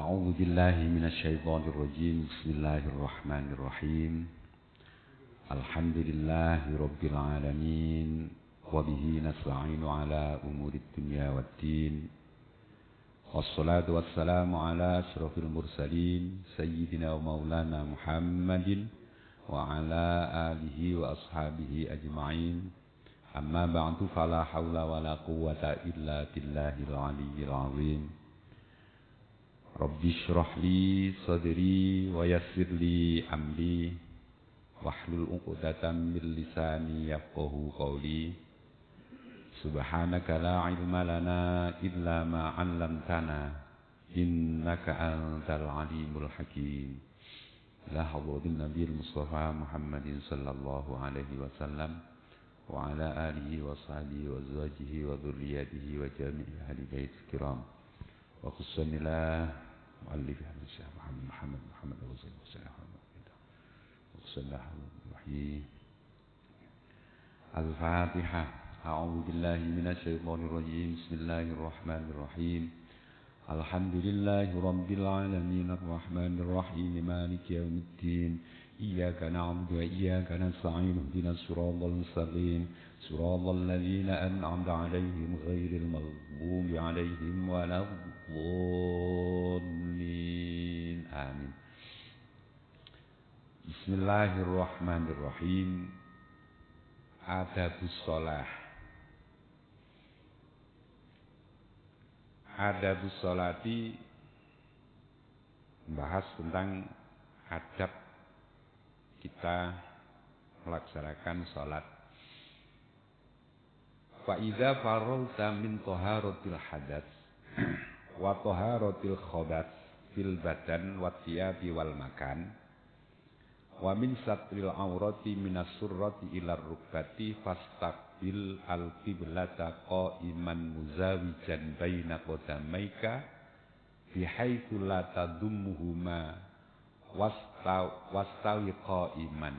أعوذ بالله من الشيطان الرجيم. بسم الله الرحمن الرحيم. الحمد لله رب العالمين، وبه نستعين على أمور الدنيا والدين، والصلاة والسلام على أشرف المرسلين سيدنا ومولانا محمد وعلى آله وأصحابه أجمعين. أما بعد فلا حول ولا قوة إلا بالله العلي العظيم. Rabbi shrah li sadri wa yassir li amri wahlul 'uqdatam min lisani yafqahu qawli. Subhanaka la ilma lana illa ma 'allamtana innaka antal alimul hakim. La hadratin nabiyil mustafa Muhammadin sallallahu alaihi wasallam wa ala alihi wa sahbihi wa azwajihi wa dhurriyyatihi wa jami'i ahli bait kiram. Wa khususanilah mu'allif Syekh Muhammad Rasulullah sallallahu alaihi wasallam. Al-Fatihah. A'udzu billahi minasy syaithanir rajim. Bismillahir rahmanir rahim. Alhamdulillahi rabbil alamin arrahmanir rahim maliki yaumiddin. Iyyaka na'budu wa iyyaka nasta'in ihdinas siratal mustaqim. Siratal ladzina an'amta 'alaihim ghairil maghdubi 'alaihim waladdallin. Amin. Bismillahirrahmanirrahim. Adabus shalah. Adabus sholati membahas tentang adab kita melaksanakan salat. Fa idza faragta min taharatil hadats wa taharatil khabath fil badan wa thiyabi wal makan wa min satril aurati minas surrati ila rukbati fastaqbil al qiblata qa'iman muzawijan baina qadamaika bihaitsu la tadummuhuma wastawi qa'iman.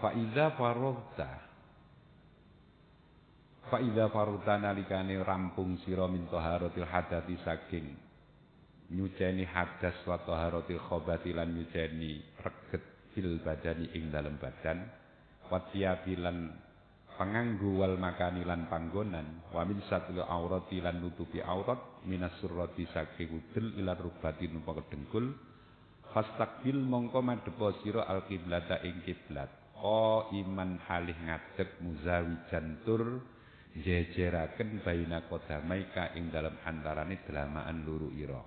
Fa idza faragta nalikane rampung sira min taharatil hadati saking nyuceni hadas wa taharatil khabati lan nyuceni reget fil badani ing dalem badan wa tiyabilan panganggo wal makani lan panggonan wa min satil aurati lan nutupi aurat minas surrati saking udel ila rubati numpa kedengkul fastaqbil mongko madhepa sira al qiblata ing kiblat iman halih ngadeg muzawijan tur jejeraken baina qadamaika ing dalem antarane delamaan loro ira.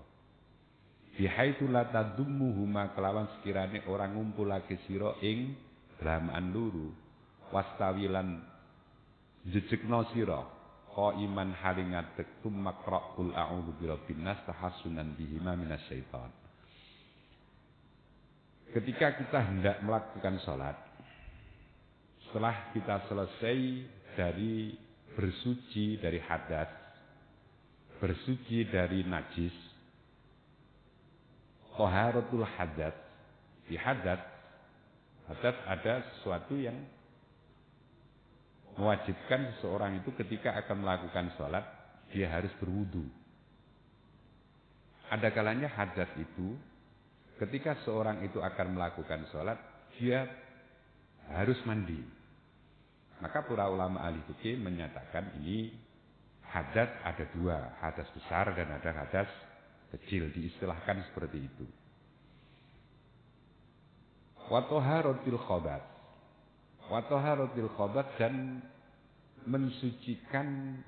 Bihaitsu la tadummuhuma kelawan sekirane ora ngumpulake sira ing delamaan loro wastawilan jejegna sira iman halih ngadeg tumakraqul a'udzu birabbin nas tahassunan bihima minasyaitan. Ketika kita hendak melakukan salat, setelah kita selesai dari bersuci dari hadas, bersuci dari najis, taharatul hadas. Di hadas ada sesuatu yang mewajibkan seseorang itu ketika akan melakukan sholat, dia harus berwudu. Ada kalanya hadas itu, ketika seorang itu akan melakukan sholat, dia harus mandi. Maka para ulama ahli fikih menyatakan ini hadas ada dua, hadas besar dan ada hadas kecil, diistilahkan seperti itu. Wa taharatil khabath. Wa taharatil khabath dan mensucikan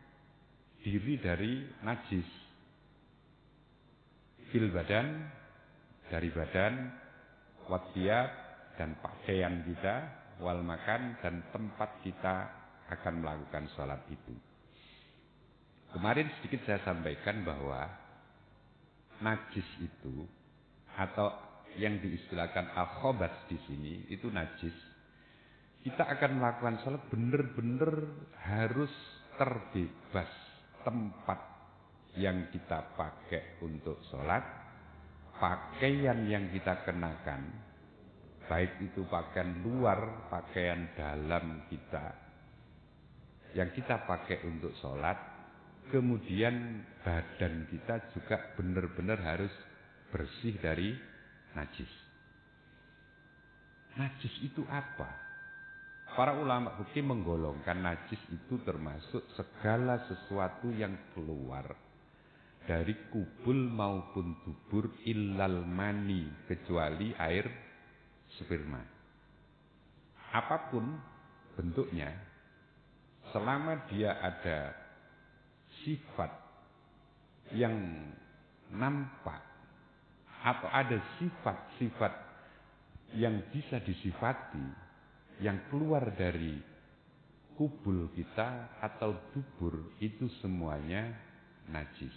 diri dari najis. Fil badan, dari badan, wa thiyab dan pakaian kita, wal makan dan tempat kita akan melakukan sholat itu. Kemarin sedikit saya sampaikan bahwa najis itu atau yang diistilahkan al-khabath di sini itu najis. Kita akan melakukan sholat benar-benar harus terbebas tempat yang kita pakai untuk sholat, pakaian yang kita kenakan, baik itu pakaian luar, pakaian dalam kita yang kita pakai untuk sholat, kemudian badan kita juga benar-benar harus bersih dari najis. Najis itu apa? Para ulama fikih menggolongkan najis itu termasuk segala sesuatu yang keluar dari kubul maupun dubur illal mani, kecuali air sperma. Apapun bentuknya, selama dia ada sifat yang nampak atau ada sifat-sifat yang bisa disifati yang keluar dari kubul kita atau dubur, itu semuanya najis.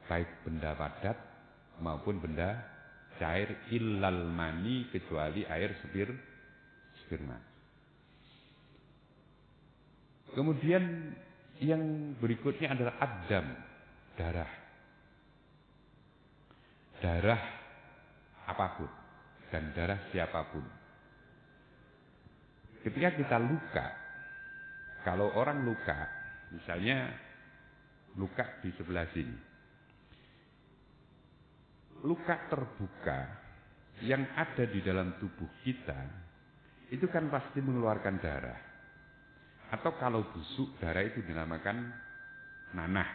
Baik benda padat maupun benda cair illal mani, kecuali air sperma. Kemudian yang berikutnya adalah ad-dam, darah. Darah apapun dan darah siapapun. Ketika kita luka, kalau orang luka, misalnya luka di sebelah sini, luka terbuka yang ada di dalam tubuh kita, itu kan pasti mengeluarkan darah. Atau kalau busuk, darah itu dinamakan nanah.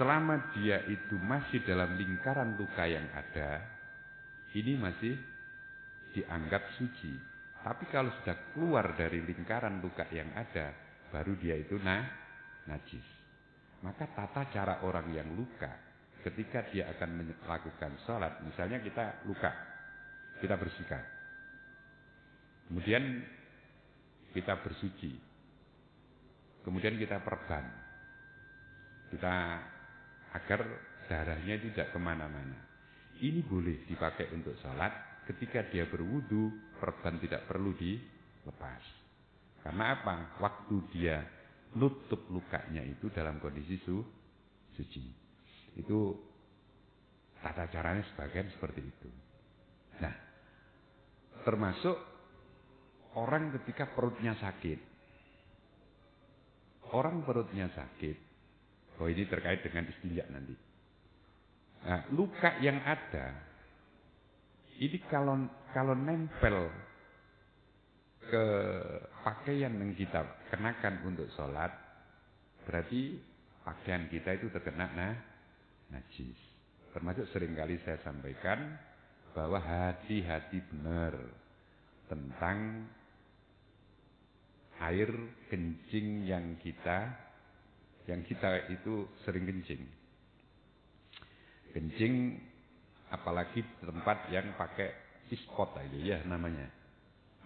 Selama dia itu masih dalam lingkaran luka yang ada, ini masih dianggap suci. Tapi kalau sudah keluar dari lingkaran luka yang ada, baru dia itu najis. Maka tata cara orang yang luka, ketika dia akan melakukan sholat, misalnya kita luka, kita bersihkan. Kemudian kita bersuci. Kemudian kita perban. Agar darahnya tidak kemana-mana. Ini boleh dipakai untuk sholat. Ketika dia berwudu, perban tidak perlu dilepas. Karena apa? Waktu dia nutup lukanya itu dalam kondisi suci. Itu tata caranya sebagian seperti itu. Nah, termasuk orang ketika perutnya sakit. Orang perutnya sakit. Oh, ini terkait dengan istinja nanti. Nah, luka yang ada ini kalau nempel ke pakaian yang kita kenakan untuk sholat, berarti pakaian kita itu terkena najis. Termasuk seringkali saya sampaikan bahwa hati-hati benar tentang air kencing yang kita itu sering kencing. Kencing apalagi di tempat yang pakai ispot aja ya namanya.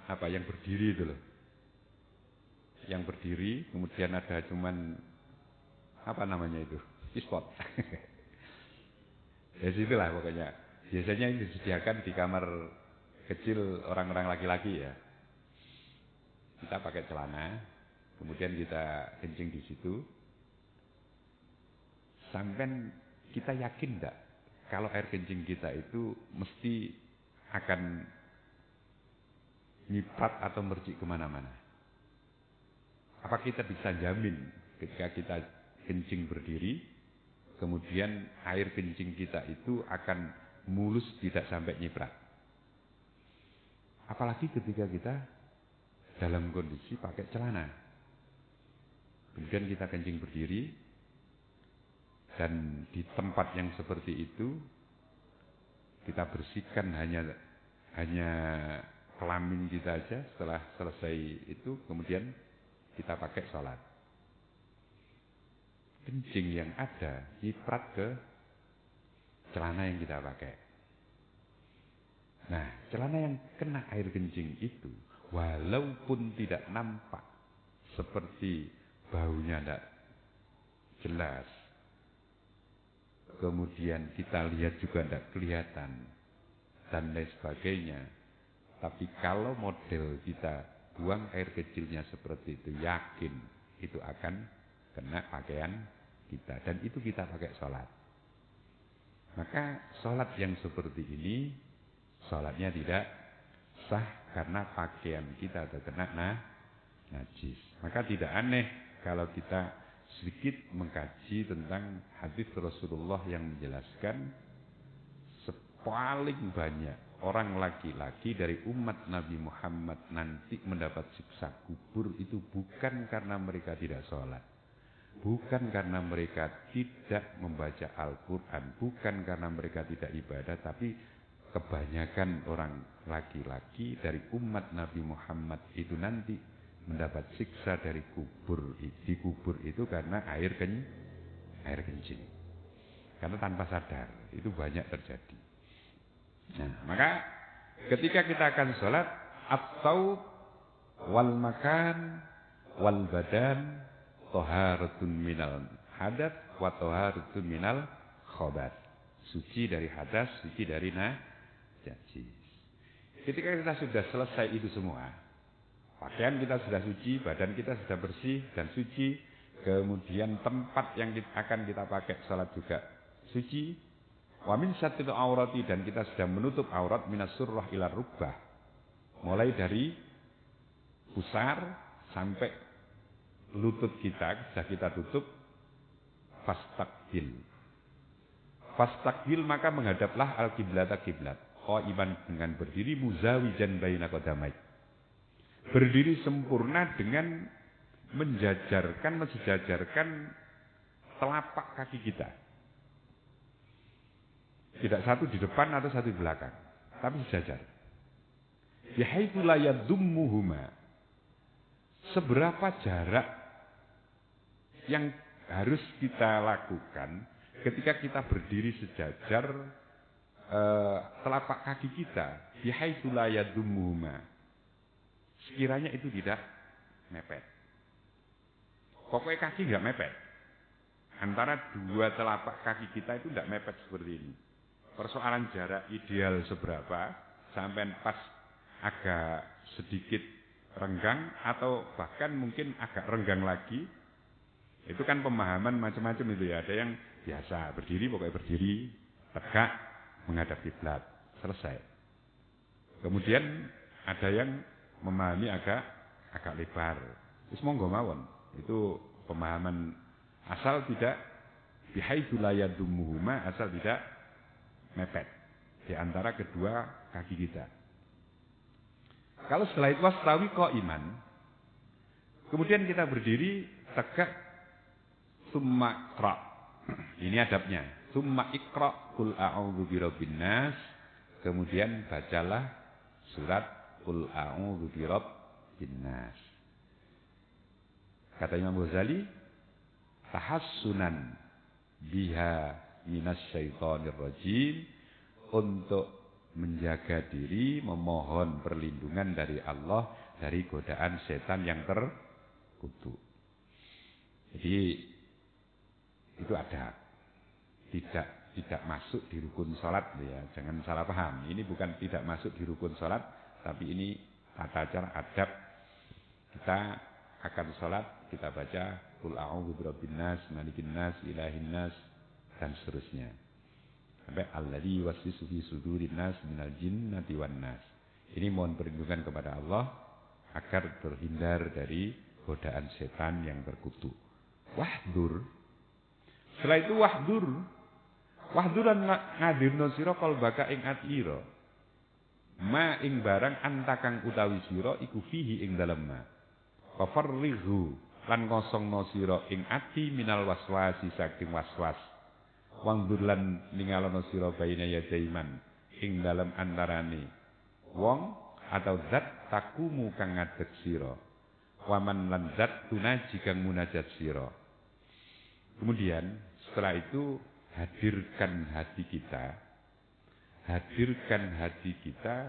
Apa yang berdiri itu loh. Yang berdiri kemudian ada cuman apa namanya itu? Ispot. Ya situlah pokoknya. Biasanya ini disediakan di kamar kecil orang-orang laki-laki ya. Kita pakai celana, kemudian kita kencing di situ. Sampai kita yakin enggak kalau air kencing kita itu mesti akan nyiprat atau mercik kemana-mana? Apa kita bisa jamin ketika kita kencing berdiri, kemudian air kencing kita itu akan mulus tidak sampai nyiprat? Apalagi ketika kita dalam kondisi pakai celana. Kemudian kita kencing berdiri, dan di tempat yang seperti itu kita bersihkan hanya kelamin kita aja. Setelah selesai itu kemudian kita pakai sholat. Kencing yang ada nyiprat ke celana yang kita pakai. Nah, celana yang kena air kencing itu walaupun tidak nampak, seperti baunya tidak jelas, kemudian kita lihat juga tidak kelihatan dan lain sebagainya, tapi kalau model kita buang air kecilnya seperti itu, yakin itu akan kena pakaian kita, dan itu kita pakai sholat. Maka sholat yang seperti ini sholatnya tidak sah karena pakaian kita terkena najis. Maka tidak aneh kalau kita sedikit mengkaji tentang hadis Rasulullah yang menjelaskan paling banyak orang laki-laki dari umat Nabi Muhammad nanti mendapat siksa kubur itu bukan karena mereka tidak sholat, bukan karena mereka tidak membaca Al-Quran, bukan karena mereka tidak ibadah, tapi kebanyakan orang laki-laki dari umat Nabi Muhammad itu nanti mendapat siksa dari kubur. Di kubur itu karena air kencing. Karena tanpa sadar, itu banyak terjadi. Nah, maka ketika kita akan sholat, atau wal makan wal badan toharatun minal hadas wa toharatun minal khobat. Suci dari hadas, suci dari najis. Ketika kita sudah selesai itu semua, pakaian kita sudah suci, badan kita sudah bersih dan suci, kemudian tempat yang akan kita pakai sholat juga suci. Wa min satil aurati, dan kita sudah menutup aurat minas surrah ila rubbah. Mulai dari pusar sampai lutut kita sudah kita tutup. Fastaqbil. Fastaqbil, maka menghadaplah al-qiblata kiblat. Qaiman, dengan berdiri, muzawijan baina qadamai. Berdiri sempurna dengan mensejajarkan telapak kaki kita. Tidak satu di depan atau satu di belakang, tapi sejajar. Bihaitsu la yadummuhuma. Seberapa jarak yang harus kita lakukan ketika kita berdiri sejajar telapak kaki kita, bihaitsu la yadummuhuma. Sekiranya itu tidak mepet. Pokoknya kaki enggak mepet. Antara dua telapak kaki kita itu enggak mepet seperti ini. Persoalan jarak ideal seberapa, sampai pas agak sedikit renggang atau bahkan mungkin agak renggang lagi. Itu kan pemahaman macam-macam itu ya. Ada yang biasa berdiri, pokoknya berdiri, tegak, menghadap kiblat, selesai. Kemudian ada yang memahami agak lebar. Wis monggo mawon. Itu pemahaman asal tidak bihaitsu la yadummuhuma, asal tidak mepet di antara kedua kaki kita. Kalau setelah itu wastawi qaiman, kemudian kita berdiri tegak, summa iqra. Ini adabnya. Summa iqra qul a'udzu birabbin nas, kemudian bacalah surat qul a'udzu birabbin nas. Kata Imam Ghazali, tahassunan biha minasyaitonir rajim, untuk menjaga diri, memohon perlindungan dari Allah dari godaan setan yang terkutuk. Jadi itu ada tidak masuk di rukun salat ya, jangan salah paham. Ini bukan tidak masuk di rukun salat, tapi ini tata cara adab. Kita akan salat, kita baca qul a'udzu birabbin nas, malikin nas, ilahin nas, dan seterusnya. Sampai alladzi yuwaswisu fi sudurin nas minal jinnati wan nas. Ini mohon perlindungan kepada Allah agar terhindar dari godaan setan yang terkutuk. Wahdur. Setelah itu wahduran ngadirno sira qalbaka ing atira. Ma ing barang antakang utawi sira iku fihi ing dalem ma. Fafarrighu, lan kosongno sira ing ati minal waswasi saking waswas. Wangdur lan ningalono sira baina yadaiman ing dalem antarane wong atau zat takumu kang ngadeg sira, waman lan zat tunaji kang munajat sira. Kemudian setelah itu hadirkan hati kita,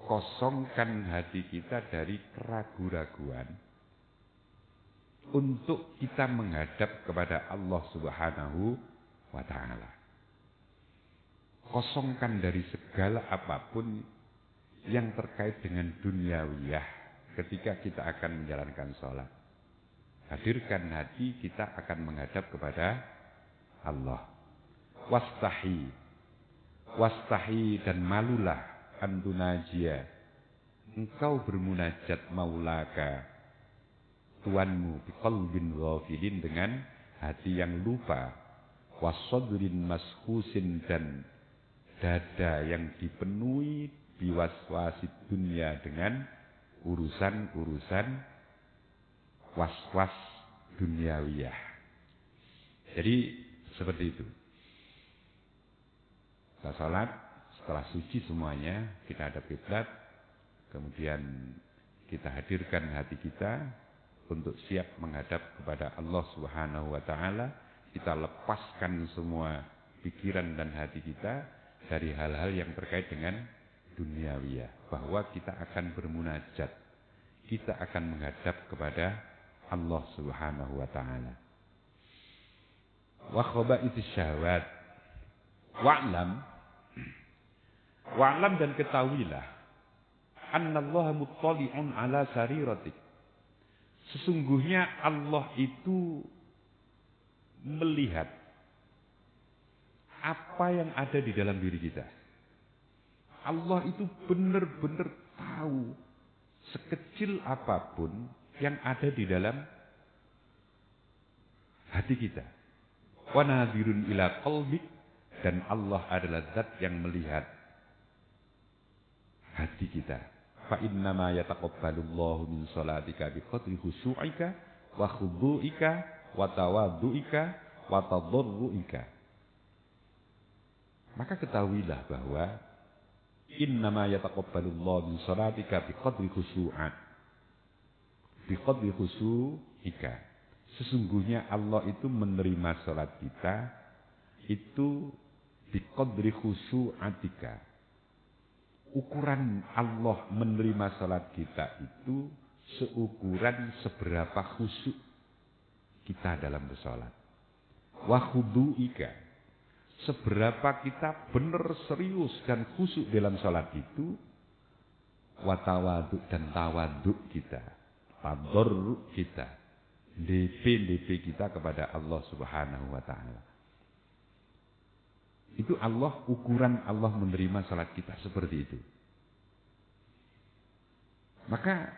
kosongkan hati kita dari keraguan-raguan untuk kita menghadap kepada Allah Subhanahu wa ta'ala. Kosongkan dari segala apapun yang terkait dengan duniawiyah ketika kita akan menjalankan sholat. Hadirkan hati, kita akan menghadap kepada Allah. Wastahi dan malulah antunajia, engkau bermunajat maulaka Tuanmu biqalbin ghafilin, dengan hati yang lupa, wasadrin maskhusin, dan dada yang dipenuhi biwaswasid dunia, dengan urusan-urusan was-was duniawiyah. Jadi seperti itu. Kita salat, setelah suci semuanya, kita hadap kiblat, kemudian kita hadirkan hati kita untuk siap menghadap kepada Allah Subhanahu wa taala. Kita lepaskan semua pikiran dan hati kita dari hal-hal yang terkait dengan duniawiyah, bahwa kita akan bermunajat, kita akan menghadap kepada Allah Subhanahu wa taala. Wa khaba'ithus syahwat. Wa'lam dan ketahuilah, annallaha muttali'un ala sariratik. Sesungguhnya Allah itu melihat apa yang ada di dalam diri kita. Allah itu benar-benar tahu sekecil apapun yang ada di dalam hati kita. Wa nadhirun ila qalbik, dan Allah adalah zat yang melihat hati kita. Fa innama yataqabbalullahu min shalatika biqadri khusyu'ika wa khudu'ika wa tawaddu'ika wa tadarru'ika. Maka ketahuilah bahwa innama yataqabbalullahu min shalatika biqadri khusyu'ika. Sesungguhnya Allah itu menerima salat kita itu biqadri khusyu'atika. Ukuran Allah menerima salat kita itu seukuran seberapa khusyuk kita dalam bersalat. Wa khudu'ika, seberapa kita benar serius dan khusyuk dalam salat itu. Wa tawadhu, dan tawadhu kita, tadarru kita, DP kita kepada Allah Subhanahu wa taala. Itu Allah, ukuran Allah menerima salat kita seperti itu. Maka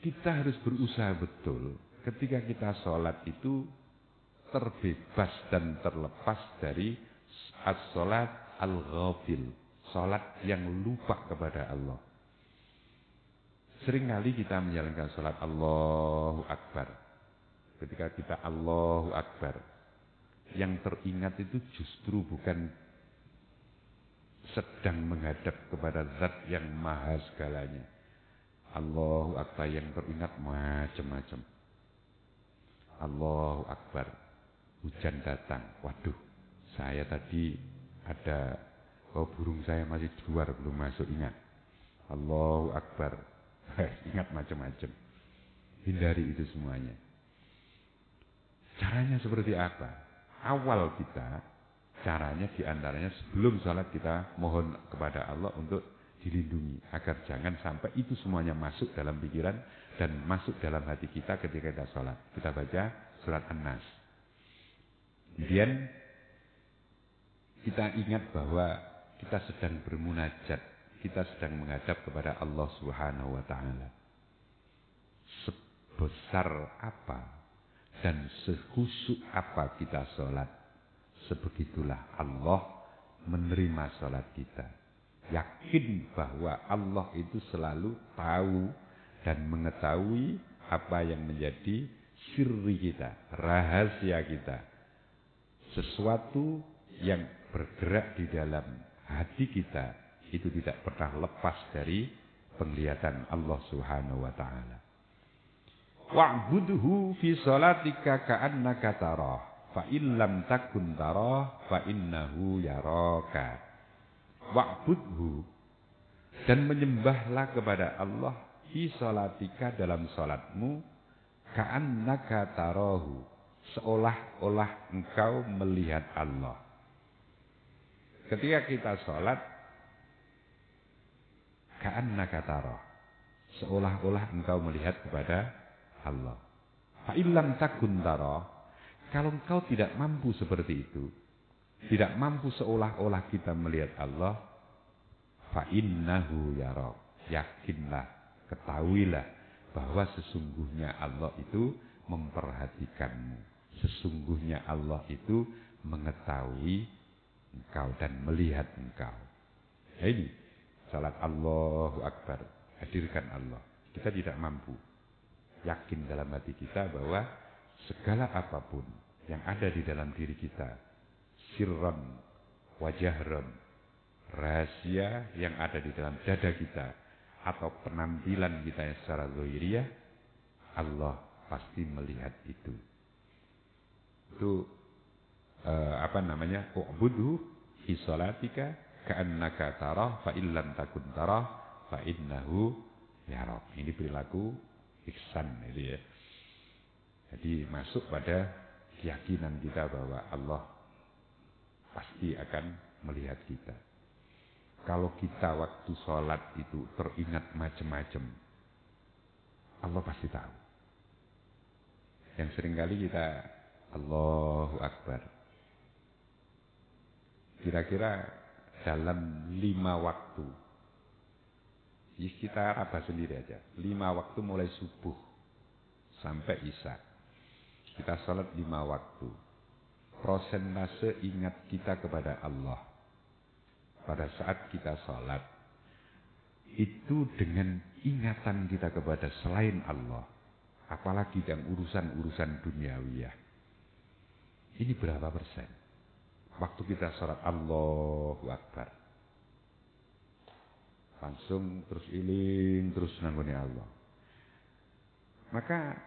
kita harus berusaha betul ketika kita salat itu terbebas dan terlepas dari as-salat al-ghafil, salat yang lupa kepada Allah. Seringkali kita menjalankan salat Allahu Akbar. Ketika kita Allahu Akbar, yang teringat itu justru bukan sedang menghadap kepada zat yang maha segalanya. Allahu Akbar, yang teringat macam-macam. Allahu Akbar, hujan datang. Waduh, saya tadi ada, burung saya masih di luar, belum masuk, ingat. Allahu Akbar, ingat macam-macam. Hindari itu semuanya. Caranya seperti apa? Awal kita, caranya diantaranya sebelum sholat kita mohon kepada Allah untuk dilindungi, agar jangan sampai itu semuanya masuk dalam pikiran dan masuk dalam hati kita ketika kita sholat. Kita baca surat An-Nas. Kemudian kita ingat bahwa kita sedang bermunajat, kita sedang menghadap kepada Allah Subhanahu wa taala. Sebesar apa dan sekhusyuk apa kita sholat, sebegitulah Allah menerima sholat kita. Yakin bahwa Allah itu selalu tahu dan mengetahui apa yang menjadi sirri kita, rahasia kita. Sesuatu yang bergerak di dalam hati kita itu tidak pernah lepas dari penglihatan Allah Subhanahu wa taala. Wa'budhu fi sholatika ka'annaka tarah, fa in lam takun tarah fa innahu yaraka. Wa'budhu, dan menyembahlah kepada Allah fi sholatika, dalam sholatmu, ka'annaka tarahu, seolah-olah engkau melihat Allah. Ketika kita sholat, ka'annaka tarah, seolah-olah engkau melihat kepada Allah. Fa'ilam takun tara, kalau engkau tidak mampu seperti itu, tidak mampu seolah-olah kita melihat Allah, fa'innahu yara, yakinlah, ketahuilah bahwa sesungguhnya Allah itu memperhatikanmu. Sesungguhnya Allah itu mengetahui engkau dan melihat engkau. Nah, ini salat Allahu Akbar, hadirkan Allah. Kita tidak mampu. Yakin dalam hati kita bahwa segala apapun yang ada di dalam diri kita, sirran wajahron, rahasia yang ada di dalam dada kita, atau penampilan kita yang secara zahiriyah, Allah pasti melihat itu. Itu u'budu fi sholatika ka'annaka tarah fa illam takun tarah fa innahu yarak. Ini perilaku ihsan itu ya. Jadi masuk pada keyakinan kita bahwa Allah pasti akan melihat kita. Kalau kita waktu sholat itu teringat macam-macam, Allah pasti tahu. Yang seringkali kita Allahu Akbar. Kira-kira dalam 5 waktu, kita raba sendiri aja. 5 waktu mulai subuh sampai isya. Kita sholat 5 waktu. Prosentase ingat kita kepada Allah pada saat kita sholat itu dengan ingatan kita kepada selain Allah, apalagi yang urusan-urusan duniawiyah. Ini berapa persen? Waktu kita sholat Allahu Akbar, langsung terus iling, terus nangguni Allah. Maka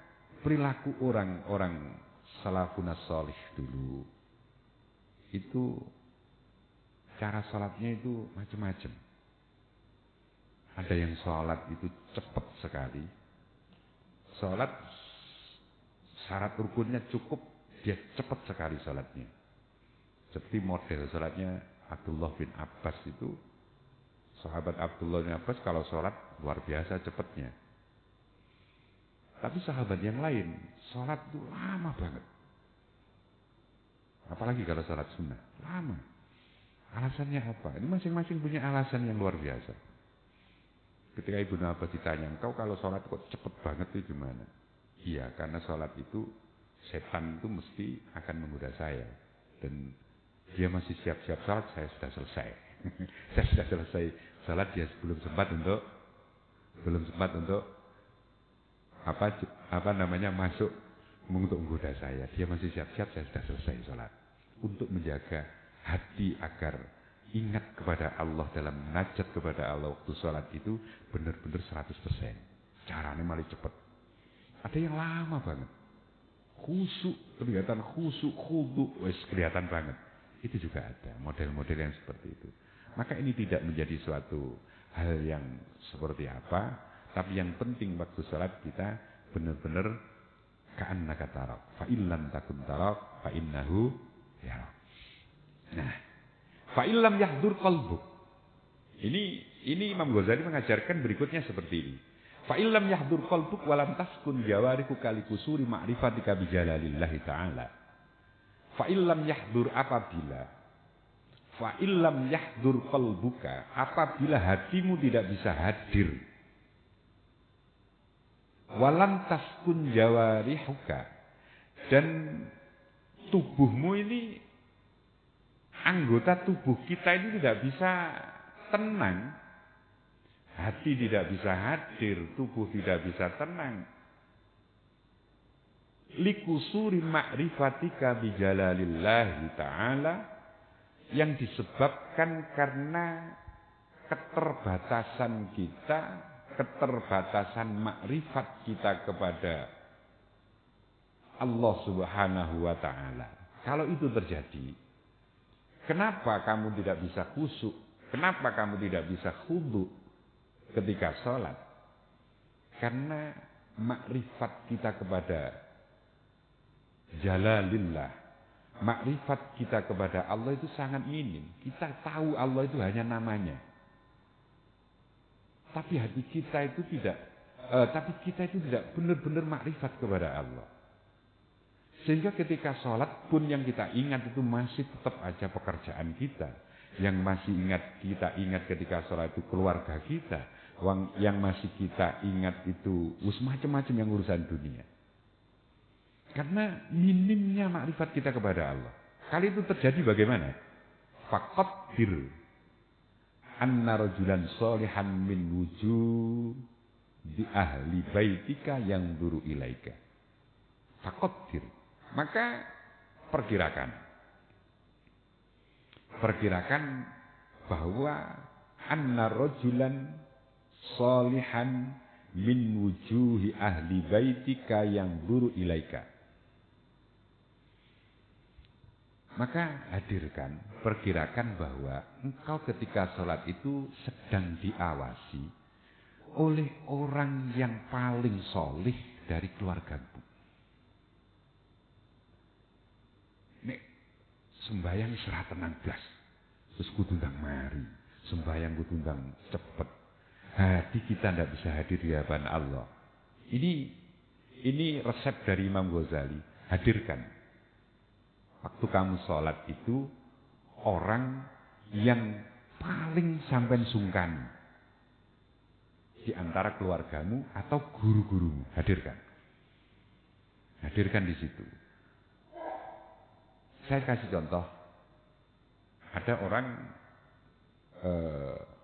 perilaku orang-orang salafun sholih dulu itu cara sholatnya itu macam-macam. Ada yang sholat itu cepat sekali. Sholat syarat rukunnya cukup, dia cepat sekali sholatnya. Seperti model sholatnya Abdullah bin Abbas itu. Sahabat Abdullah bin Abbas kalau sholat luar biasa cepatnya. Tapi sahabat yang lain sholat itu lama banget. Apalagi kalau sholat sunnah, lama. Alasannya apa? Ini masing-masing punya alasan yang luar biasa. Ketika Ibnu Abbas ditanya, engkau kalau sholat kok cepet banget itu gimana? Iya, karena sholat itu setan itu mesti akan menggoda saya. Dan dia masih siap-siap sholat, saya sudah selesai. Saya sudah selesai sholat, dia belum sempat untuk masuk untuk menggoda saya. Dia masih siap-siap, saya sudah selesai sholat. Untuk menjaga hati agar ingat kepada Allah dalam munajat kepada Allah waktu sholat itu benar-benar 100%. Caranya malah cepat. Ada yang lama banget. Khusyuk, kelihatan khusyuk, khudu, kelihatan banget. Itu juga ada model-model yang seperti itu. Maka ini tidak menjadi suatu hal yang seperti apa, tapi yang penting waktu sholat kita benar-benar ka'annaka tarak. Fa illam takun tarak, fa innahu yarak. Nah, fa illam yahdur qalbuk. Ini Imam Ghazali mengajarkan berikutnya seperti ini. Fa illam yahdur qalbuk walam taskun jawariku kalikusuri ma'rifatika bijalalillahi ta'ala. Fa illam yahdur qalbuka, apabila hatimu tidak bisa hadir. Walam taskun jawarihuka, dan tubuhmu ini, anggota tubuh kita ini tidak bisa tenang. Hati tidak bisa hadir, tubuh tidak bisa tenang. Likusuri ma'rifatika bijalalillahi ta'ala, yang disebabkan karena keterbatasan kita, keterbatasan makrifat kita kepada Allah Subhanahu wa ta'ala. Kalau itu terjadi, kenapa kamu tidak bisa khusyuk? Kenapa kamu tidak bisa khudu ketika sholat? Karena makrifat kita kepada Jalalillah, makrifat kita kepada Allah itu sangat minim. Kita tahu Allah itu hanya namanya, tapi hati kita itu tidak, benar-benar makrifat kepada Allah. Sehingga ketika sholat pun yang kita ingat itu masih tetap aja pekerjaan kita. Yang masih kita ingat ketika sholat itu keluarga kita. Yang masih kita ingat itu macam-macam yang urusan dunia. Karena minimnya makrifat kita kepada Allah. Kali itu terjadi bagaimana? Faqaddir anna rajulan sholihan min wujuh di ahli baitika yang duru ilaika. Faqaddir. Maka perkirakan bahwa anna rajulan sholihan min wujuhi ahli baitika yang duru ilaika. Maka perkirakan bahwa engkau ketika sholat itu sedang diawasi oleh orang yang paling solih dari keluargamu. Nek sembahyang serah tenang blas, terus kudundang mari, sembahyang kudundang cepet. Hati kita tidak bisa hadir di hadapan Allah. Ini resep dari Imam Ghazali. Hadirkan. Waktu kamu sholat itu orang yang paling sampai sungkan di antara keluargamu atau guru-gurumu. Hadirkan di situ. Saya kasih contoh. Ada orang,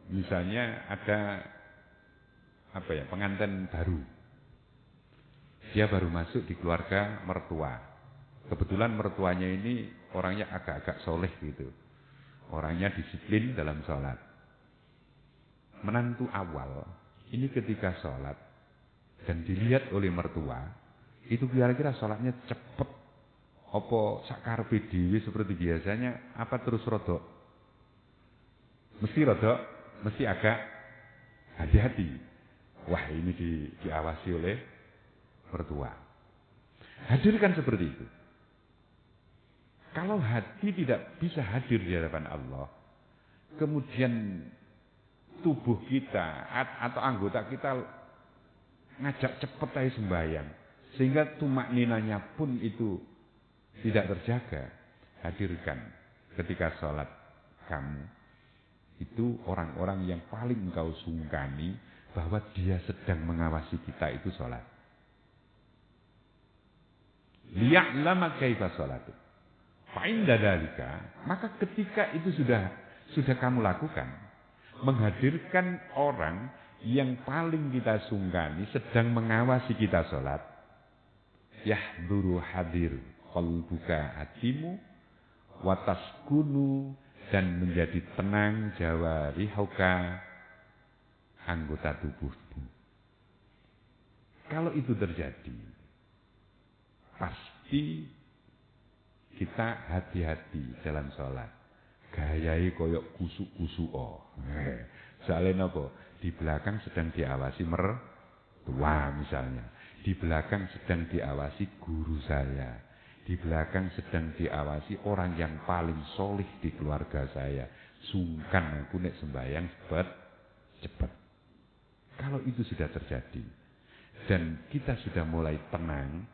misalnya ada pengantin baru. Dia baru masuk di keluarga mertua. Kebetulan mertuanya ini orangnya agak-agak soleh gitu. Orangnya disiplin dalam sholat. Menantu awal, ini ketika sholat dan dilihat oleh mertua, itu kira-kira sholatnya cepet. Apa sakarepe dhewe seperti biasanya, apa terus rodok? Mesti agak hati-hati. Wah, ini diawasi oleh mertua. Hadirkan seperti itu. Kalau hati tidak bisa hadir di hadapan Allah, kemudian tubuh kita atau anggota kita ngajak cepet aja sembahyang, sehingga tumak ninanya pun itu tidak terjaga. Hadirkan ketika sholat kamu itu orang-orang yang paling engkau sungkani bahwa dia sedang mengawasi kita itu sholat. Liya'lama kaifa sholatu. Fa'inda dalika, maka ketika itu sudah kamu lakukan, menghadirkan orang yang paling kita sungkani sedang mengawasi kita sholat, yahduru hadir qalbuka hatimu, wataskunu dan menjadi tenang jawarihuka anggota tubuhmu. Kalau itu terjadi, pasti kita hati-hati dalam sholat. Gayai koyok kusuk-kusuk. Soalnya apa? Di belakang sedang diawasi mertua misalnya. Di belakang sedang diawasi guru saya. Di belakang sedang diawasi orang yang paling solih di keluarga saya. Sungkan aku nek sembahyang cepat. Kalau itu sudah terjadi dan kita sudah mulai tenang,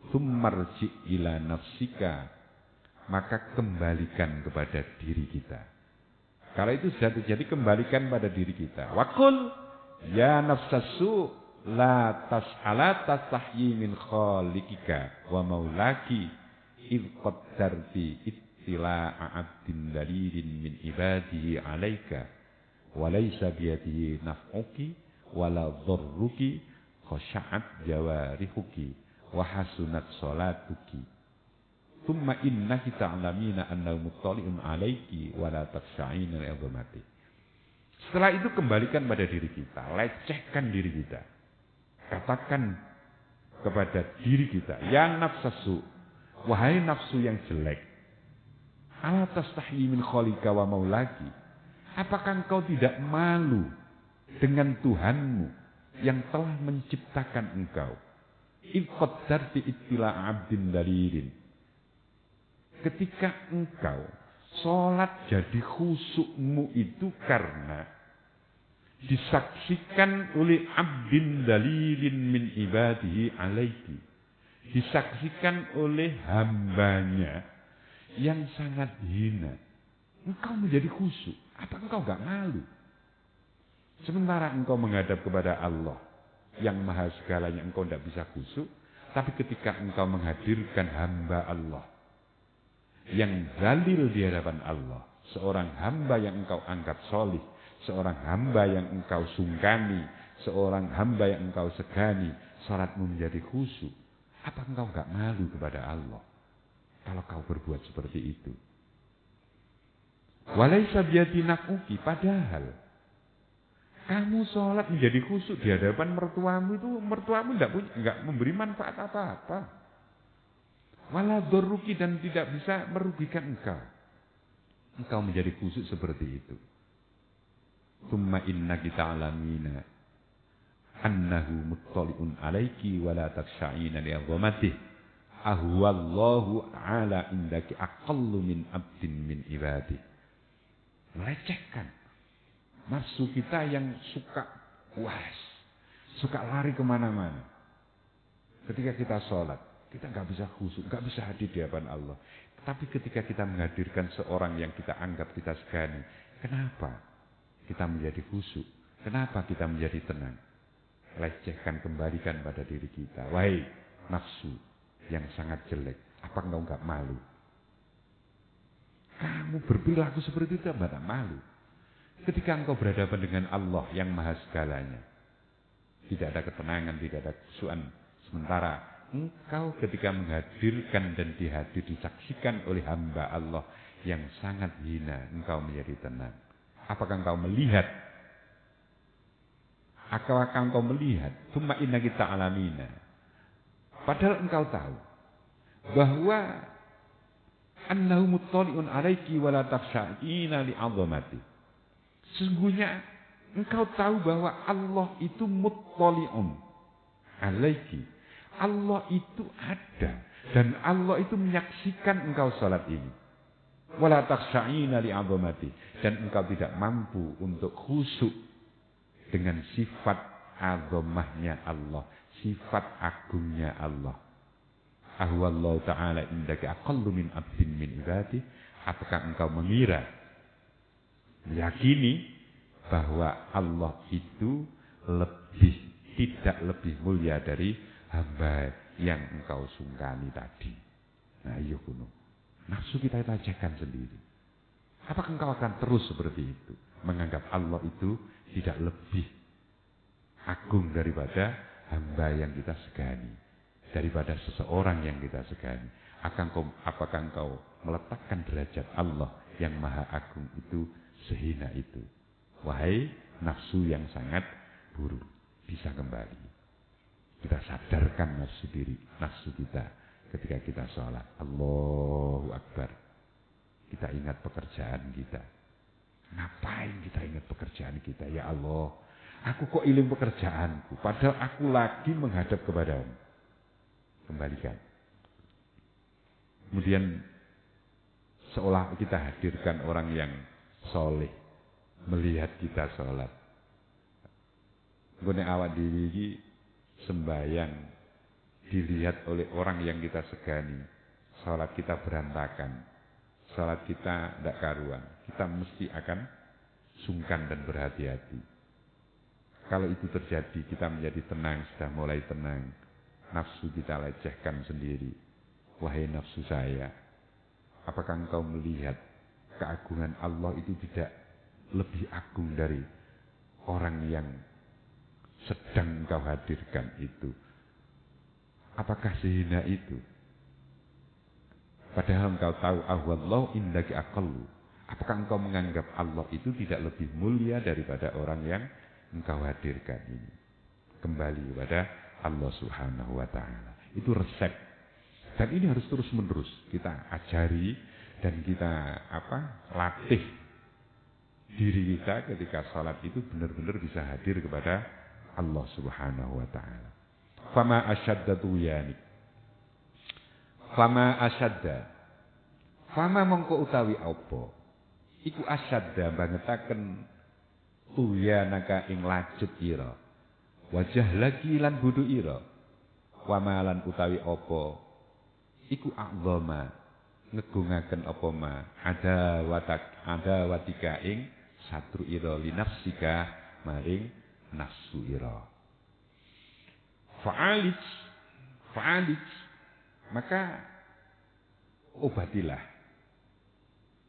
Tsummarji ila nafsika, maka kembalikan kepada diri kita. Kalau itu sudah terjadi, kembalikan pada diri kita. Waqul ya nafsasu la tastahyi min khaliqika wa maulaki id qaddarti ittila'a 'abdin dalilin min ibadihi 'alaika wa laysa biyadihi naf'uki wala dharruki khasha'at jawarihuki wa hasunat sholatuki. Tsumma innaki ta'lamina annahu muttali'un 'alaiki wa la takhsha'ina li'azamati. Setelah itu kembalikan pada diri kita, lecehkan diri kita. Katakan kepada diri kita, ya nafsasu, wahai nafsu yang jelek, ala tastahyi min khalika wa maulaki. Apakah engkau tidak malu dengan Tuhanmu yang telah menciptakan engkau? Iqaddarti ittila' 'abdin dalilin. Ketika engkau sholat jadi khusyukmu itu karena disaksikan oleh 'abdin dalilin min ibadihi 'alaiki. Disaksikan oleh hambanya yang sangat hina. Engkau menjadi khusyuk. Apa engkau enggak malu? Sementara engkau menghadap kepada Allah yang maha segalanya, engkau tidak bisa khusyuk. Tapi ketika engkau menghadirkan hamba Allah yang zalil di hadapan Allah, seorang hamba yang engkau anggap solih, seorang hamba yang engkau sungkani, seorang hamba yang engkau segani, salatmu menjadi khusyuk. Apa engkau enggak malu kepada Allah kalau kau berbuat seperti itu? Walaisa biyadinakuki, padahal kamu sholat menjadi khusyuk di hadapan mertuamu itu, mertuamu enggak memberi manfaat apa-apa. Wala dorruki, dan tidak bisa merugikan engkau. Engkau menjadi khusyuk seperti itu. Tsumma innaki ta'lamina annahu muttali'un 'alaiki wa la taksha'ina li 'azamatihi ahwallahu 'ala indaki aqallu min 'abdin min ibadihi. Melecehkan nafsu kita yang suka puas, suka lari kemana-mana. Ketika kita sholat, kita nggak bisa khusyuk, nggak bisa hadir di hadapan Allah. Tapi ketika kita menghadirkan seorang yang kita anggap kita segani, kenapa kita menjadi khusyuk? Kenapa kita menjadi tenang? Lecehkan, kembalikan pada diri kita. Wahai nafsu yang sangat jelek, apa engkau nggak malu? Kamu berperilaku seperti itu, tidak malu. Ketika engkau berhadapan dengan Allah yang maha segalanya, tidak ada ketenangan, tidak ada khusyuan. Sementara engkau ketika menghadirkan dan disaksikan oleh hamba Allah yang sangat hina, engkau menjadi tenang. Apakah engkau melihat? Apakah engkau melihat? Tsumma innaki ta'lamina. Padahal engkau tahu bahwa annahu muttali'un 'alaiki wa la takhsha'ina li'azamati. Sesungguhnya engkau tahu bahwa Allah itu muttali'un 'alaiki. Allah itu ada dan Allah itu menyaksikan engkau salat ini. Wala takhsha'ina li'azamati, dan engkau tidak mampu untuk khusyuk dengan sifat azamahnya Allah, sifat agungnya Allah. Ahwallahu ta'ala indaka aqallu min 'abdin min ibadi. Apakah engkau mengira, meyakini bahwa Allah itu tidak lebih mulia dari hamba yang engkau sungkani tadi? Nah, iya kuno. Nafsu kita lecehkan sendiri. Apakah engkau akan terus seperti itu? Menganggap Allah itu tidak lebih agung daripada hamba yang kita segani, daripada seseorang yang kita segani. Apakah engkau meletakkan derajat Allah yang maha agung itu sehina itu? Wahai nafsu yang sangat buruk, bisa kembali. Kita sadarkan nafsu kita ketika kita sholat. Allahu Akbar. Kita ingat pekerjaan kita. Ngapain kita ingat pekerjaan kita? Ya Allah, aku kok iling pekerjaanku, padahal aku lagi menghadap kepadamu. Kembalikan. Kemudian seolah kita hadirkan orang yang soleh melihat kita sholat. Gune awak diri ini sembahyang dilihat oleh orang yang kita segani, salat kita berantakan, salat kita tidak karuan, kita mesti akan sungkan dan berhati-hati. Kalau itu terjadi, kita menjadi tenang, sudah mulai tenang. Nafsu kita lecehkan sendiri. Wahai nafsu saya, apakah engkau melihat keagungan Allah itu tidak lebih agung dari orang yang sedang engkau hadirkan itu? Apakah sehina itu? Padahal engkau tahu ahwallahu indaki aqallu. Apakah engkau menganggap Allah itu tidak lebih mulia daripada orang yang engkau hadirkan ini? Kembali kepada Allah Subhanahu wa ta'ala. Itu resep. Dan ini harus terus menerus kita ajari dan kita latih diri kita ketika salat itu benar-benar bisa hadir kepada Allah Subhanahu wa ta'ala. Fama asyadda tuyani. Fama asyadda. Fama mongko utawi apa? Iku asyadda bangetaken tuyanaka ing lacut ira. Wajah lagi lan budu ira. Wamalan utawi apa? Iku a'zama ngegungaken apa ma ada watika ing satru ira linafsika maring nafsu ira. Fa'alij maka obatilah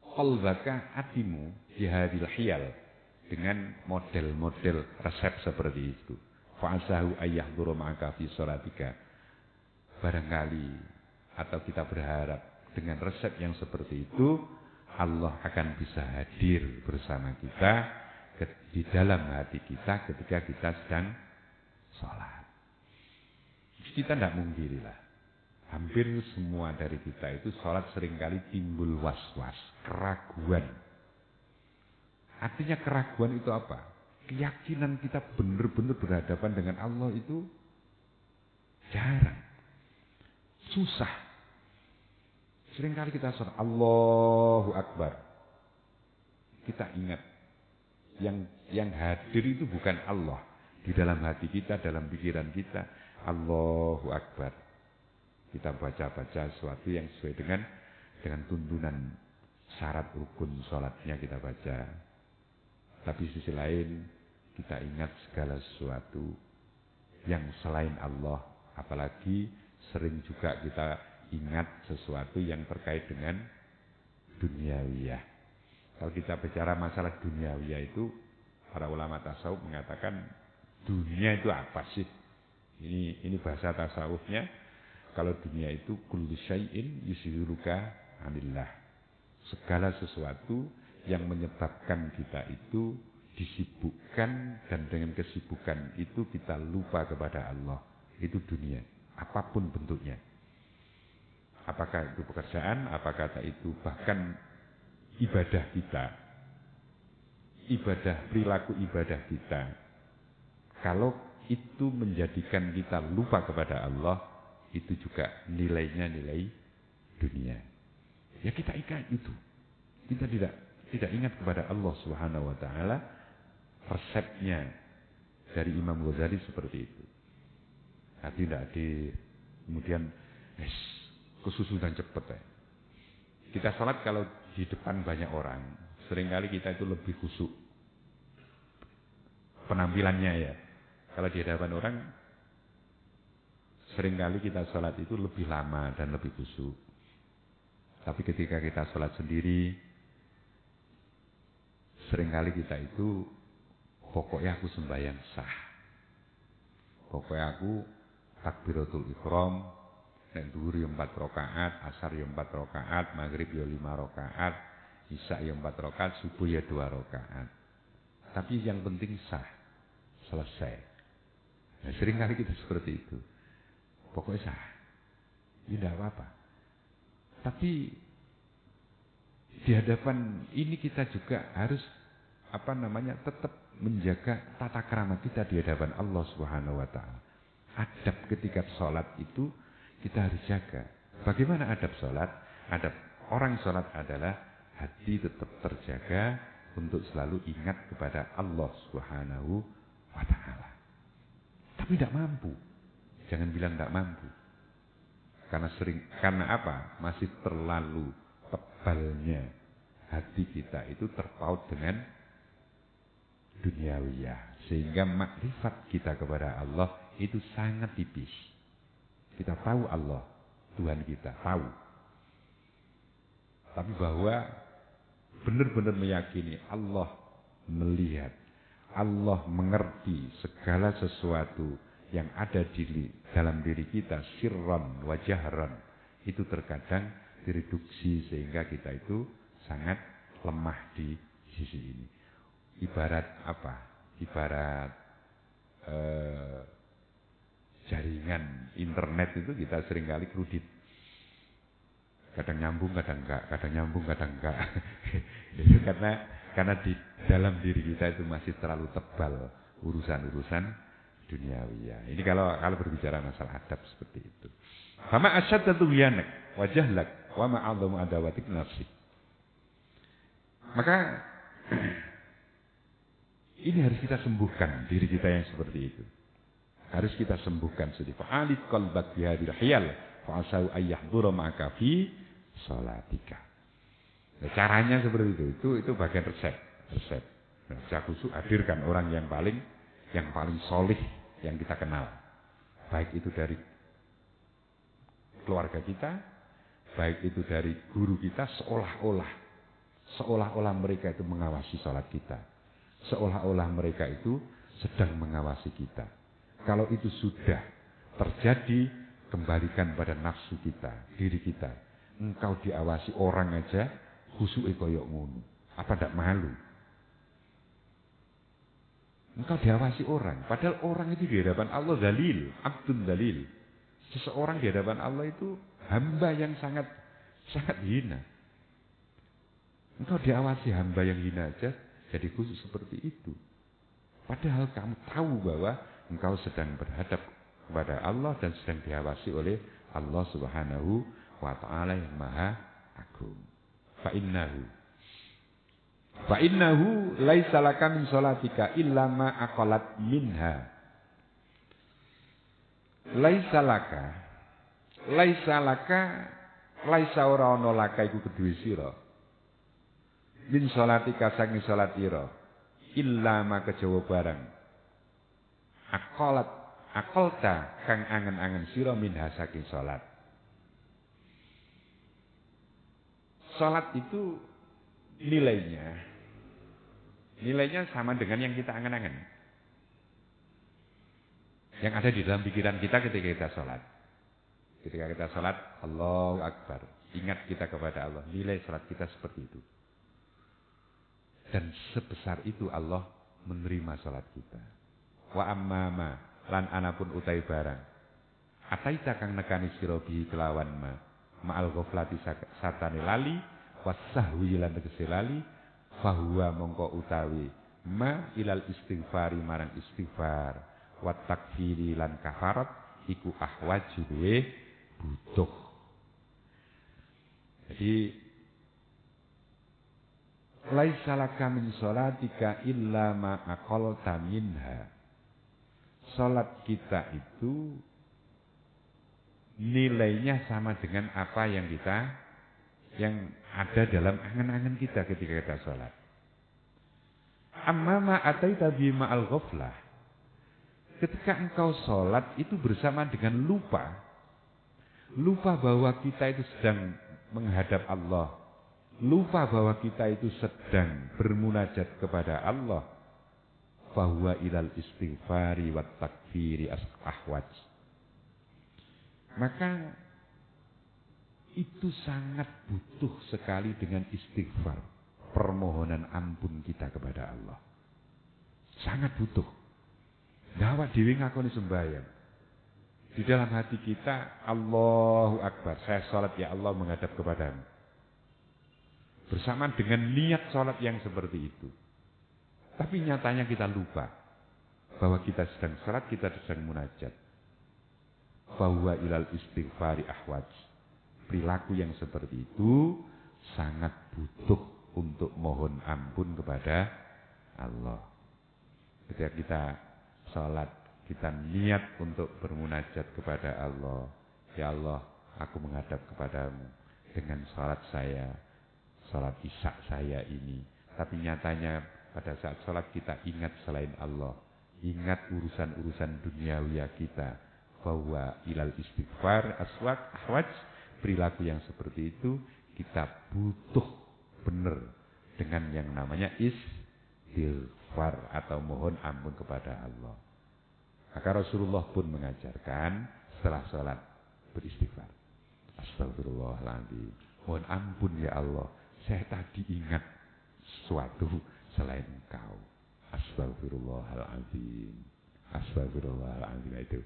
qalbaka hatimu bihadil hiyal dengan model-model resep seperti itu. Fa'asahu ayyahduru ma'aka fi sholatika. Barangkali atau kita berharap dengan resep yang seperti itu Allah akan bisa hadir bersama kita di dalam hati kita ketika kita sedang sholat. Kita tidak mungkirilah. Hampir semua dari kita itu sholat seringkali timbul was-was, keraguan. Artinya keraguan itu apa? Keyakinan kita benar-benar berhadapan dengan Allah itu jarang. Susah. Seringkali kita sholat Allahu Akbar. Kita ingat yang hadir itu bukan Allah. Di dalam hati kita, dalam pikiran kita, Allahu Akbar. Kita baca-baca sesuatu yang sesuai dengan tuntunan syarat rukun sholatnya kita baca. Tapi sisi lain kita ingat segala sesuatu yang selain Allah. Apalagi sering juga kita ingat sesuatu yang terkait dengan duniawiyah. Kalau kita bicara masalah duniawiyah itu, para ulama tasawuf mengatakan dunia itu apa sih? Ini bahasa tasawufnya. Kalau dunia itu kullu syai'in yusiruka anillah. Segala sesuatu yang menyebabkan kita itu disibukkan dan dengan kesibukan itu kita lupa kepada Allah. Itu dunia, apapun bentuknya. Apakah itu pekerjaan, apakah itu bahkan ibadah kita. Perilaku ibadah kita. Kalau itu menjadikan kita lupa kepada Allah, itu juga nilainya nilai dunia. Ya kita ingat itu. Kita tidak ingat kepada Allah Subhanahu wa taala. Resepnya dari Imam Ghazali seperti itu. Hati tidak kemudian kesusutan cepat ya. Kita salat kalau di depan banyak orang, seringkali kita itu lebih khusyuk penampilannya ya. Kalau di hadapan orang, seringkali kita salat itu lebih lama dan lebih khusyuk. Tapi ketika kita salat sendiri, seringkali kita itu pokoknya aku sembahyang sah. Pokoknya aku takbiratul ihram, nek dhuhur yo 4 rakaat, asar yo 4 rakaat, maghrib yo 5 rakaat, isya yo 4 rakaat, subuh yo 2 rakaat. Tapi yang penting sah, selesai. Nah, seringkali kita seperti itu. Pokoknya sah. Ini tidak apa-apa. Tapi di hadapan ini kita juga harus tetap menjaga tata krama kita di hadapan Allah Subhanahu wa taala. Adab ketika sholat itu kita harus jaga. Bagaimana adab sholat? Adab orang sholat adalah hati tetap terjaga untuk selalu ingat kepada Allah Subhanahu wa taala. Tapi tidak mampu. Jangan bilang tidak mampu. Karena apa? Masih terlalu tebalnya hati kita itu terpaut dengan duniawiyah. Sehingga makrifat kita kepada Allah itu sangat tipis. Kita tahu Allah, Tuhan kita, tahu. Tapi bahwa benar-benar meyakini Allah melihat, Allah mengerti segala sesuatu yang ada dalam diri kita, sirran wa jahran, itu terkadang direduksi sehingga kita itu sangat lemah di sisi ini. Ibarat apa? Ibarat jaringan internet itu kita seringkali kredit. Kadang nyambung, kadang enggak, kadang nyambung, kadang enggak. Itu karena di dalam diri kita itu masih terlalu tebal urusan-urusan duniawiyah. Ini kalau berbicara masalah adab seperti itu. Fama asyaddatu biyanak wa jahlak wa ma 'adhamu adawatik nafsik. Maka ini harus kita sembuhkan diri kita yang seperti itu. Harus kita sembuhkan sedikit. Fa'alid qalbak bihadil hiyal fa'asau ayyahdura ma'aka fi sholatika. Nah, caranya seperti itu bagian resep. Nah, secara khusus hadirkan orang yang paling solih yang kita kenal. Baik itu dari keluarga kita, baik itu dari guru kita, seolah-olah mereka itu mengawasi sholat kita. Seolah-olah mereka itu sedang mengawasi kita. Kalau itu sudah terjadi, kembalikan pada nafsu kita, diri kita. Engkau diawasi orang aja, khusyuke koyok ngono. Apa tidak malu? Engkau diawasi orang, padahal orang itu di hadapan Allah dalil, abdun dalil. Seseorang di hadapan Allah itu hamba yang sangat hina. Engkau diawasi hamba yang hina aja, jadi khusus seperti itu. Padahal kamu tahu bahwa engkau sedang berhadap kepada Allah dan sedang diawasi oleh Allah Subhanahu wa ta'ala yang maha agung. Fa'innahu laisa laka min sholatika illa ma aqalat minha. Laisa ora ana laka iku kedue sira. Min sholatika saking salat ira illa ma kejawa barang. Aqalta kang angen-angen sira minha saking salat. Salat itu nilainya sama dengan yang kita angen-angen. Yang ada di dalam pikiran kita ketika kita sholat. Ketika kita sholat, Allahu Akbar. Ingat kita kepada Allah. Nilai sholat kita seperti itu. Dan sebesar itu Allah menerima sholat kita. Wa ammama lan anapun utai barang. Ataita kang nekani sira bihi kelawan ma'al ghaflati satane lali wasahwi lan tegese lali fahuwa mongko utawi ma ilal istighfari marang istighfar wa takfiri lan kafarat iku ahwaju duwe butuh. Jadi laisa laka min sholatika illa ma aqalta minha. Salat kita itu nilainya sama dengan apa yang ada dalam angan-angan kita ketika kita sholat. Amma ma ataita bi ma'al ghaflah. Ketika engkau sholat itu bersama dengan lupa bahwa kita itu sedang menghadap Allah, lupa bahwa kita itu sedang bermunajat kepada Allah, fahuwa ilal istighfari wat takfiri ahwaj. Maka itu sangat butuh sekali dengan istighfar, permohonan ampun kita kepada Allah. Sangat butuh. Awak dhewe ngakoni sembahyang. Di dalam hati kita, Allahu Akbar, saya sholat ya Allah menghadap kepadamu. Bersamaan dengan niat sholat yang seperti itu. Tapi nyatanya kita lupa bahwa kita sedang sholat, kita sedang munajat. Bahwa ilal istighfari ahwaj. Perilaku yang seperti itu sangat butuh untuk mohon ampun kepada Allah. Ketika kita sholat, kita niat untuk bermunajat kepada Allah. Ya Allah, aku menghadap kepadamu dengan sholat saya, sholat isya saya ini. Tapi nyatanya pada saat sholat kita ingat selain Allah, ingat urusan-urusan duniawiya kita. Bahwa ilal istighfar ahwaj, perilaku yang seperti itu kita butuh benar dengan yang namanya istighfar atau mohon ampun kepada Allah. Maka Rasulullah pun mengajarkan setelah sholat beristighfar. Astagfirullahaladzim. Mohon ampun ya Allah, saya tadi ingat sesuatu selain Engkau. Astagfirullahaladzim. Astagfirullahaladzim itu.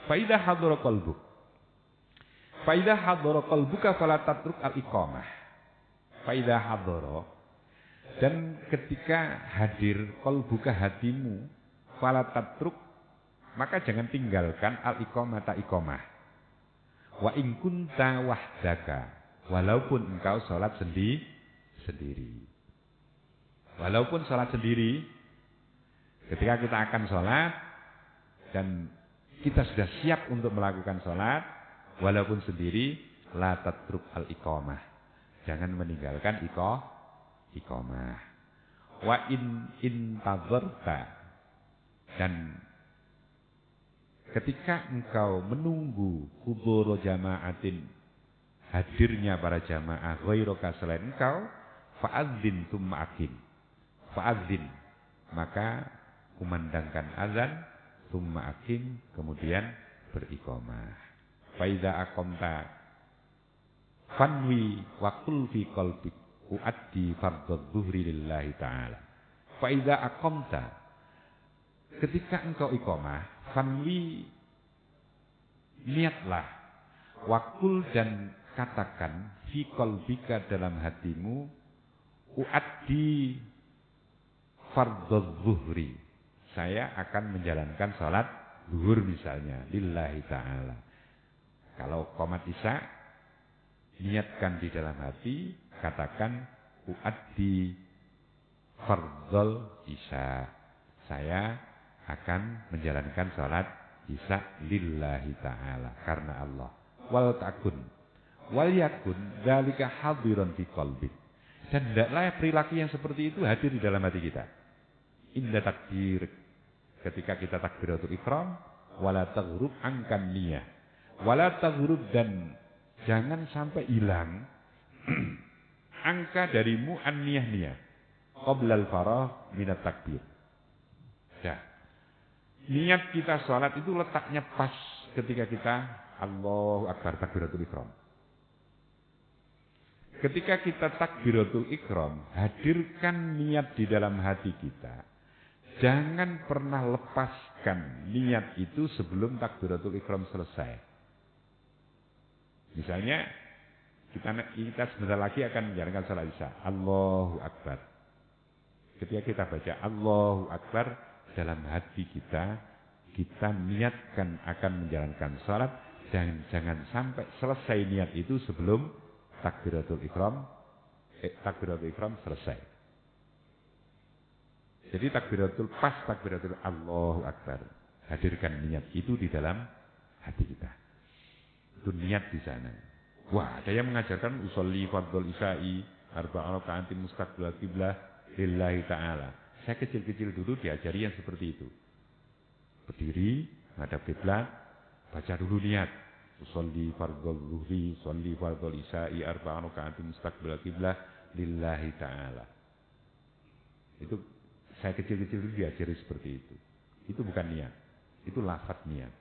Faidah hadhara qalbuk. Faidah hadhara qalbuka fala tatruk al-iqamah. Faidah hadhara, dan ketika hadir qalbuka hatimu, fala tatruk, maka jangan tinggalkan al-iqamata iqamah. Wa in kunta wahdaka, walaupun engkau salat sendiri. Walaupun salat sendiri, ketika kita akan salat dan kita sudah siap untuk melakukan sholat, walaupun sendiri, la tatruk al-iqamah. Jangan meninggalkan iqamah. Wa in intadzarta, dan ketika engkau menunggu hudhur jama'atin, hadirnya para jamaah ghairaka selain engkau, fa'adzin tsumma aqim. Fa'adzin, maka kumandangkan azan, tsumma aqim, kemudian beriqamah. Fa idza aqamta fanwi wa qul fi qalbik uaddi fardhu dhuhri lillahi ta'ala. Fa idza aqamta, ketika engkau iqamah, fanwi, niatlah, wakul, dan katakan fi qalbika, dalam hatimu, uaddi fardhu dhuhri, saya akan menjalankan salat zuhur misalnya lillahi ta'ala. Kalau qomat isya, niatkan di dalam hati, katakan uaddi fardhul isya, saya akan menjalankan salat isya lillahi ta'ala, karena Allah. Wal takun wal yakun dzalika hadiran fi qalbi, dan hendaklah perilaku yang seperti itu hadir di dalam hati kita. Inda takbir, ketika kita takbiratul ihram, wala taghrub angkan niyah, wala taghrub, dan jangan sampai hilang angka darimu an niyah qoblal farah minat takbir. Ya. Niat kita sholat itu letaknya pas ketika kita Allahu Akbar takbiratul ihram. Ketika kita takbiratul ihram, hadirkan niat di dalam hati kita. Jangan pernah lepaskan niat itu sebelum takbiratul ihram selesai. Misalnya kita sebentar lagi akan menjalankan salat isya. Allahu Akbar. Ketika kita baca Allahu Akbar, dalam hati kita niatkan akan menjalankan salat, dan jangan sampai selesai niat itu sebelum takbiratul ihram selesai. Jadi takbiratul Allahu Akbar, hadirkan niat itu di dalam hati kita. Itu niat di sana. Wah, ada yang mengajarkan usolli fardhul isya'i arba'a raka'atin mustaqbil qiblah lillahi ta'ala. Saya kecil-kecil dulu diajari yang seperti itu. Berdiri, menghadap kiblat, baca dulu niat. Usolli fardhul zuhri, usolli fardhul isya'i arba'a raka'atin mustaqbil qiblah lillahi ta'ala. Itu saya kecil-kecil dulu diajari seperti itu. Itu bukan niat, itu lafaz niat.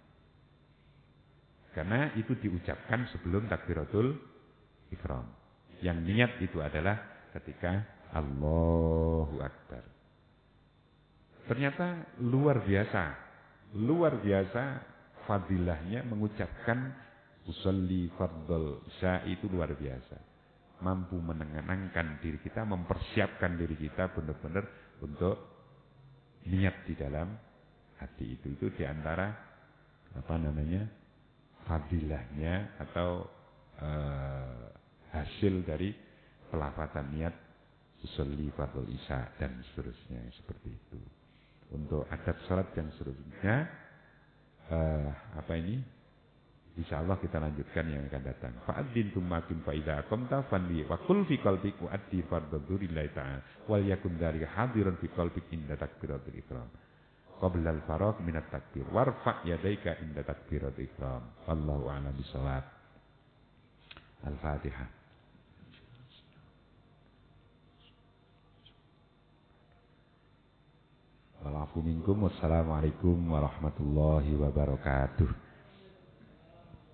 Karena itu diucapkan sebelum takbiratul ihram. Yang niat itu adalah ketika Allahu Akbar. Ternyata luar biasa fadilahnya mengucapkan usolli fardhul isya'i, itu luar biasa. Mampu menenangkan diri kita, mempersiapkan diri kita benar-benar untuk niat di dalam hati itu. Itu diantara fadilahnya atau hasil dari pelafatan niat usolli fardhul isya dan seterusnya, seperti itu. Untuk adab salat yang seterusnya insyaallah kita lanjutkan yang akan datang. Fa'adzin tsumma aqim fa idza aqamta fanwi wa qul fi qalbik uaddi fardhu lillahi ta'ala wal yakun dzalika hadiran fi qalbik inda takbiratul ihram qabla al-faragh min at-takbir warfa' yadayka inda takbiratul ihram. Wallahu a'lam bishawab. Al-Fatihah. Walafu minkum. Wassalamualaikum warahmatullahi wabarakatuh.